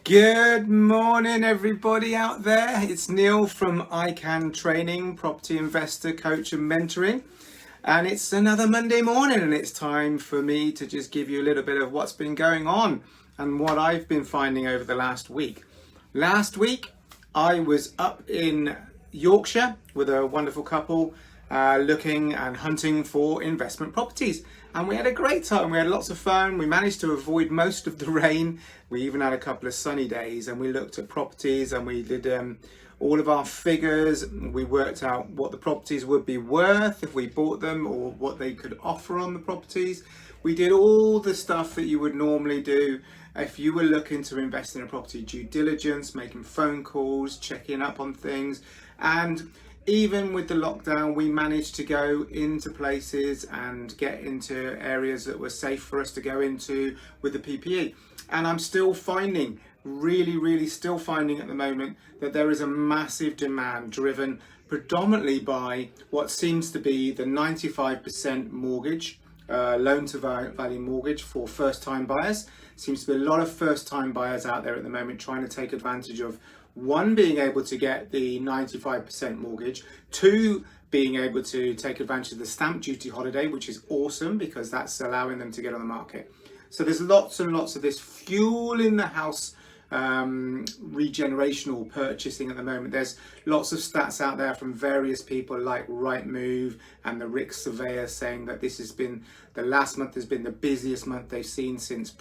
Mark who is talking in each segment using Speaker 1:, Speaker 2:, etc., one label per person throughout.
Speaker 1: Good morning, everybody out there. It's Neil from iCan Training, property investor, coach, and mentoring. And it's another Monday morning, and it's time for me to just give you a little bit of what's been going on and what I've been finding over the last week. Last week, I was up in Yorkshire with a wonderful couple looking and hunting for investment properties. And we had a great time. We had lots of fun. We managed to avoid most of the rain. We even had a couple of sunny days, and we looked at properties and we did all of our figures. We worked out what the properties would be worth if we bought them, or what they could offer on the properties. We did all the stuff that you would normally do if you were looking to invest in a property: due diligence, making phone calls, checking up on things. And even with the lockdown, we managed to go into places and get into areas that were safe for us to go into with the PPE. And I'm still finding, really still finding at the moment, that there is a massive demand driven predominantly by what seems to be the 95% mortgage, loan to value mortgage for first time buyers. Seems to be a lot of first time buyers out there at the moment trying to take advantage of, one, being able to get the 95% mortgage, two, being able to take advantage of the stamp duty holiday, which is awesome because that's allowing them to get on the market. So there's lots and lots of this fuel in the house regenerational purchasing at the moment. There's lots of stats out there from various people like Rightmove and the Rick Surveyor saying that this has been, the last month has been the busiest month they've seen since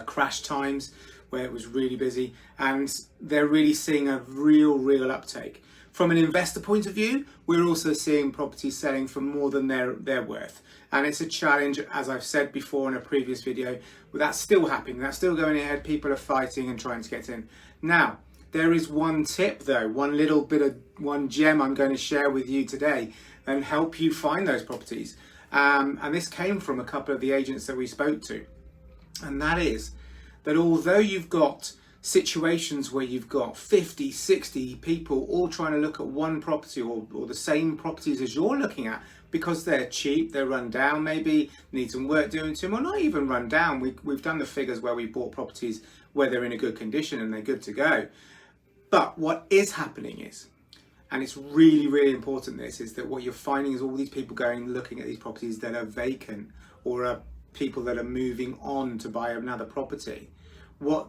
Speaker 1: crash times, where it was really busy, and they're really seeing a real uptake. From an investor point of view, we're also seeing properties selling for more than their worth. And it's a challenge, as I've said before in a previous video, but that's still happening, that's still going ahead. People are fighting and trying to get in. Now, there is one tip though, one gem I'm going to share with you today and help you find those properties. And this came from a couple of the agents that we spoke to. And that is that although you've got situations where you've got 50, 60 people all trying to look at one property or the same properties as you're looking at, because they're cheap, they're run down, maybe need some work doing to them, or not even run down. We've done the figures where we bought properties where they're in a good condition and they're good to go. But what is happening is, and it's really important, this is that what you're finding is all these people going looking at these properties that are vacant, or are people that are moving on to buy another property. What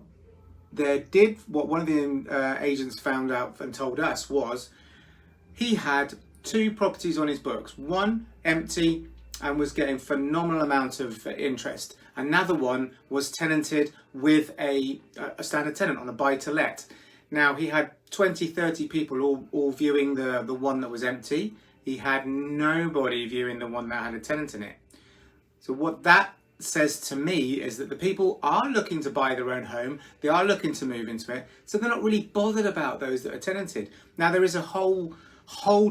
Speaker 1: one of the agents found out and told us was he had two properties on his books, one empty and was getting phenomenal amount of interest. Another one was tenanted with a standard tenant on a buy to let. Now he had 20-30 people all viewing the one that was empty. He had nobody viewing the one that had a tenant in it. So what that says to me is that the people are looking to buy their own home, they are looking to move into it, so they're not really bothered about those that are tenanted. Now there is a whole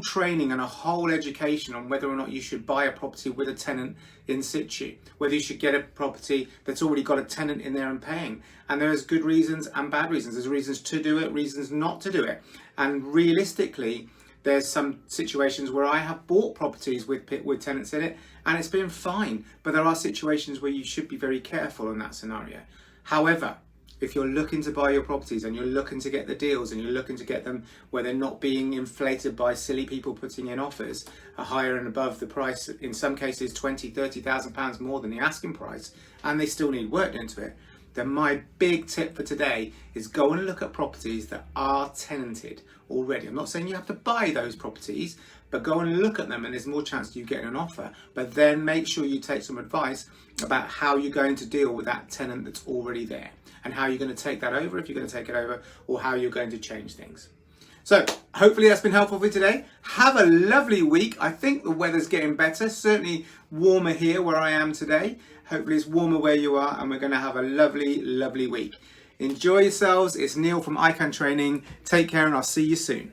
Speaker 1: training and a whole education on whether or not you should buy a property with a tenant in situ, whether you should get a property that's already got a tenant in there and paying. And there's good reasons and bad reasons. There's reasons to do it, reasons not to do it. And realistically, there's some situations where I have bought properties with tenants in it and it's been fine, but there are situations where you should be very careful in that scenario. However, if you're looking to buy your properties and you're looking to get the deals and you're looking to get them where they're not being inflated by silly people putting in offers higher and above the price, in some cases £20,000-30,000 more than the asking price, and they still need work into it, then my big tip for today is go and look at properties that are tenanted already. I'm not saying you have to buy those properties, but go and look at them and there's more chance of you getting an offer. But then make sure you take some advice about how you're going to deal with that tenant that's already there, and how you're going to take that over, if you're going to take it over, or how you're going to change things. So hopefully that's been helpful for you today. Have a lovely week. I think the weather's getting better, certainly warmer here where I am today. Hopefully it's warmer where you are, and we're going to have a lovely week. Enjoy yourselves. It's Neil from iCan Training. Take care, and I'll see you soon.